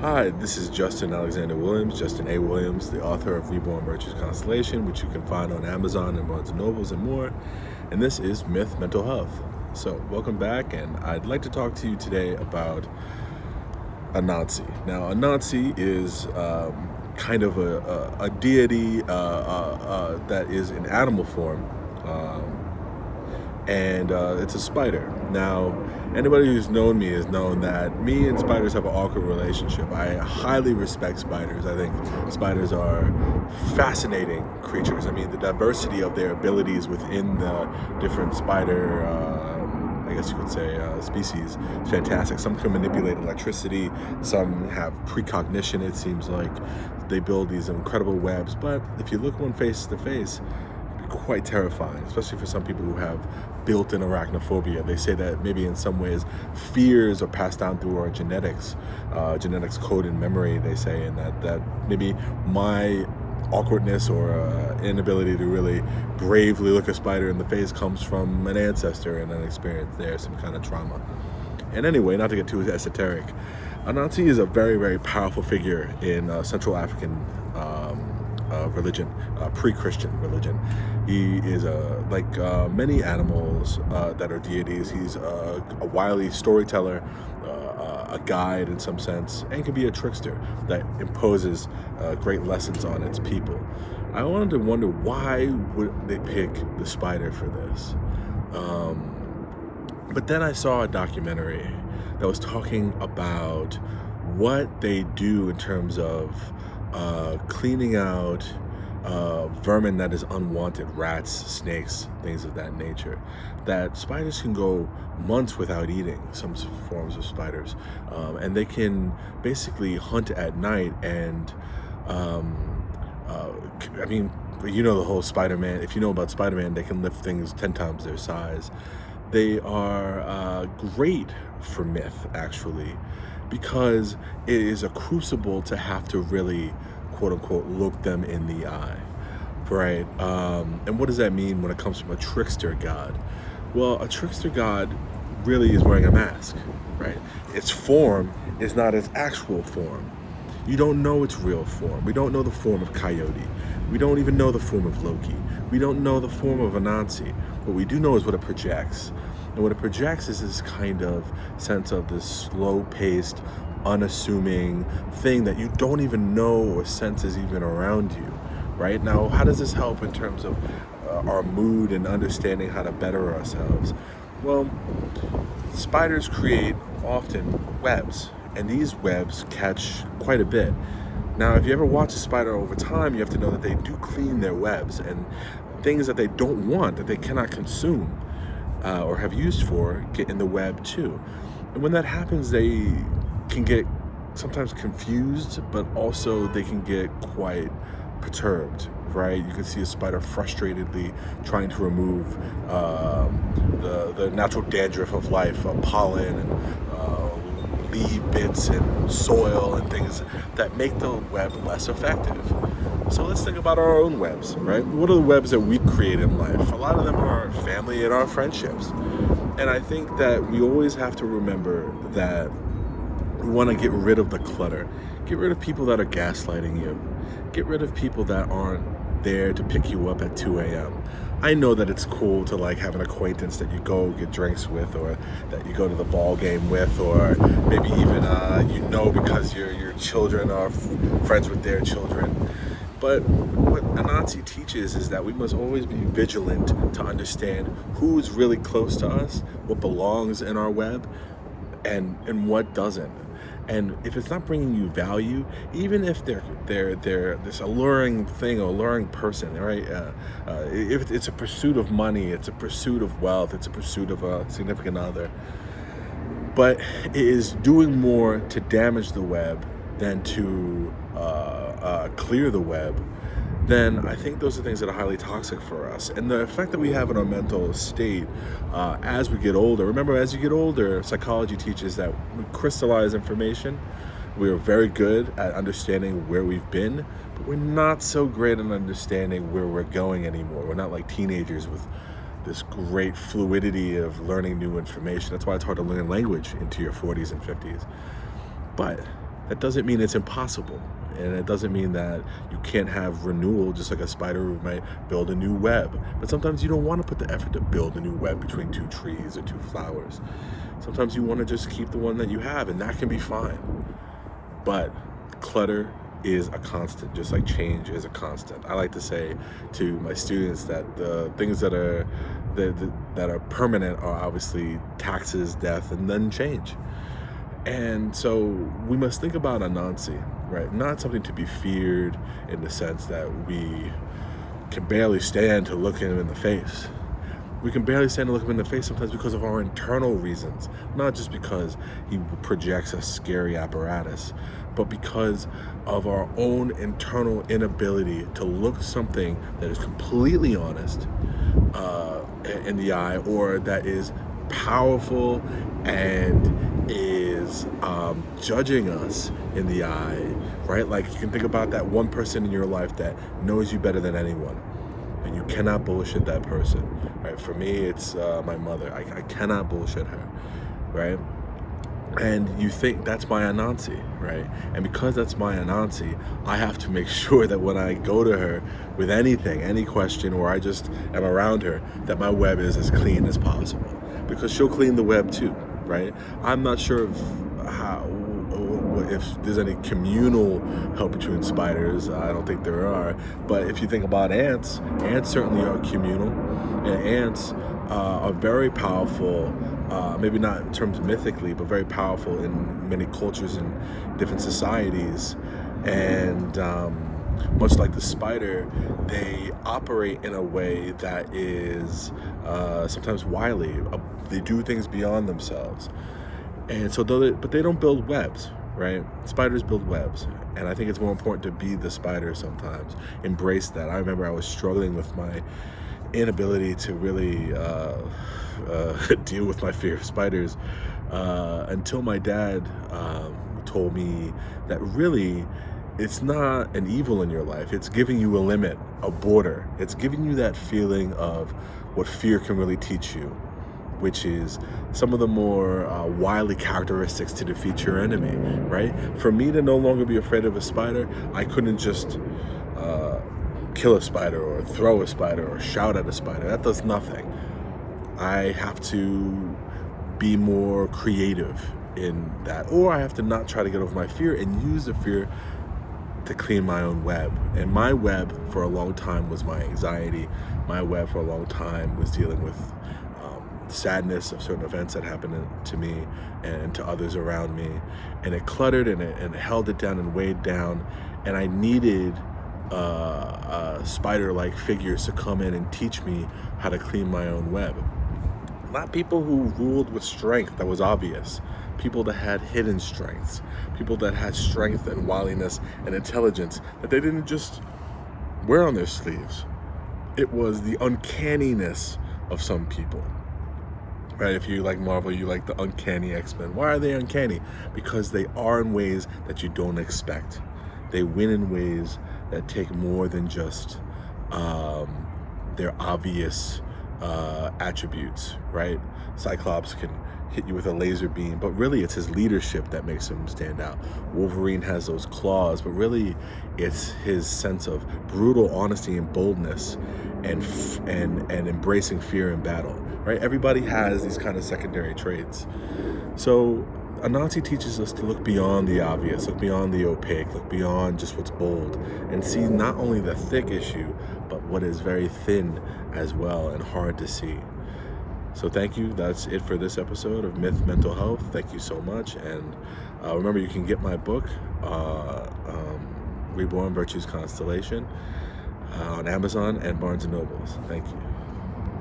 Hi, this is Justin Alexander Williams, Justin A.Williams, the author of Reborn Virtues Constellation, which you can find on Amazon and Barnes & Nobles and more. And this is Myth Mental Health. So welcome back, and I'd like to talk to you today about Anansi. Now, Anansi is kind of a deity that is in animal form. And it's a spider. Now, anybody who's known me has known that me and spiders have an awkward relationship. I highly respect spiders. I think spiders are fascinating creatures. I mean, the diversity of their abilities within the different spider, I guess you could say, species is fantastic. Some can manipulate electricity, some have precognition, it seems like. They build these incredible webs, but if you look one face to face, quite terrifying, especially for some people who have built-in arachnophobia. They say that maybe in some ways fears are passed down through our genetics code and memory, they say, and that maybe my awkwardness or inability to really bravely look a spider in the face comes from an ancestor and an experience there, some kind of trauma. And anyway, not to get too esoteric, Anansi is a very, very powerful figure in Central African religion, pre-Christian religion. He is like many animals that are deities. He's a wily storyteller, a guide in some sense, and can be a trickster that imposes great lessons on its people. I wanted to wonder, why would they pick the spider for this? But then I saw a documentary that was talking about what they do in terms of cleaning out vermin that is unwanted, rats, snakes, things of that nature, that spiders can go months without eating, some forms of spiders, and they can basically hunt at night. And I mean, you know the whole Spider-Man, if you know about Spider-Man, they can lift things 10 times their size. They are great for myth, actually, because it is a crucible to have to really, quote unquote, look them in the eye, right? And what does that mean when it comes from a trickster god? Well, a trickster god really is wearing a mask, right? Its form is not its actual form. You don't know its real form. We don't know the form of Coyote. We don't even know the form of Loki. We don't know the form of Anansi. What we do know is what it projects. And what it projects is this kind of sense of this slow-paced, unassuming thing that you don't even know or sense is even around you, right? Now, how does this help in terms of our mood and understanding how to better ourselves? Well, spiders create often webs, and these webs catch quite a bit. Now, if you ever watch a spider over time, you have to know that they do clean their webs, and things that they don't want, that they cannot consume or have used for, get in the web too. And when that happens, they can get sometimes confused, but also they can get quite perturbed, right? You can see a spider frustratedly trying to remove the natural dandruff of life, pollen and leaf bits and soil and things that make the web less effective. So let's think about our own webs, right? What are the webs that we create in life? A lot of them are our family and our friendships. And I think that we always have to remember that we want to get rid of the clutter. Get rid of people that are gaslighting you. Get rid of people that aren't there to pick you up at 2 a.m. I know that it's cool to like have an acquaintance that you go get drinks with, or that you go to the ball game with, or maybe even because your children are friends with their children. But what Anansi teaches is that we must always be vigilant to understand who's really close to us, what belongs in our web, and what doesn't. And if it's not bringing you value, even if they're this alluring thing or alluring person, right? If it's a pursuit of money, it's a pursuit of wealth, it's a pursuit of a significant other, but it is doing more to damage the web than to clear the web, then I think those are things that are highly toxic for us. And the effect that we have on our mental state as we get older. Remember, as you get older, psychology teaches that we crystallize information. We are very good at understanding where we've been, but we're not so great at understanding where we're going anymore. We're not like teenagers with this great fluidity of learning new information. That's why it's hard to learn language into your 40s and 50s. But that doesn't mean it's impossible. And it doesn't mean that you can't have renewal, just like a spider might build a new web. But sometimes you don't want to put the effort to build a new web between two trees or two flowers. Sometimes you want to just keep the one that you have, and that can be fine. But clutter is a constant, just like change is a constant. I like to say to my students that the things that are permanent are obviously taxes, death, and then change. And so we must think about Anansi, right? Not something to be feared in the sense that we can barely stand to look him in the face. We can barely stand to look him in the face sometimes because of our internal reasons, not just because he projects a scary apparatus, but because of our own internal inability to look something that is completely honest in the eye, or that is powerful and is judging us in the eye, right? Like, you can think about that one person in your life that knows you better than anyone, and you cannot bullshit that person, right? For me, it's my mother. I cannot bullshit her, right? And you think that's my Anansi, right? And because that's my Anansi, I have to make sure that when I go to her with anything, any question, or I just am around her, that my web is as clean as possible, because she'll clean the web too, right? I'm not sure if there's any communal help between spiders. I don't think there are. But if you think about ants certainly are communal, and ants are very powerful, maybe not in terms mythically, but very powerful in many cultures and different societies. And much like the spider, they operate in a way that is sometimes wily. They do things beyond themselves. And so, but they don't build webs, right? Spiders build webs. And I think it's more important to be the spider sometimes. Embrace that. I remember I was struggling with my inability to really deal with my fear of spiders until my dad told me that really it's not an evil in your life. It's giving you a limit, a border. It's giving you that feeling of what fear can really teach you, which is some of the more wily characteristics to defeat your enemy, right? For me to no longer be afraid of a spider, I couldn't just kill a spider or throw a spider or shout at a spider. That does nothing. I have to be more creative in that, or I have to not try to get over my fear and use the fear to clean my own web. And my web for a long time was my anxiety. My web for a long time was dealing with sadness of certain events that happened to me and to others around me, and it cluttered and it held it down and weighed down, and I needed spider-like figures to come in and teach me how to clean my own web. Not people who ruled with strength that was obvious, people that had hidden strengths, people that had strength and wiliness and intelligence that they didn't just wear on their sleeves. It was the uncanniness of some people. Right? If you like Marvel, you like the uncanny X-Men. Why are they uncanny? Because they are in ways that you don't expect. They win in ways that take more than just their obvious attributes, right? Cyclops can hit you with a laser beam, but really it's his leadership that makes him stand out. Wolverine has those claws, but really it's his sense of brutal honesty and boldness and embracing fear in battle, right? Everybody has these kind of secondary traits. So Anansi teaches us to look beyond the obvious, look beyond the opaque, look beyond just what's bold, and see not only the thick issue, but what is very thin as well and hard to see. So thank you. That's it for this episode of Myth Mental Health. Thank you so much. And remember, you can get my book, Reborn Virtues Constellation, on Amazon and Barnes & Nobles. Thank you.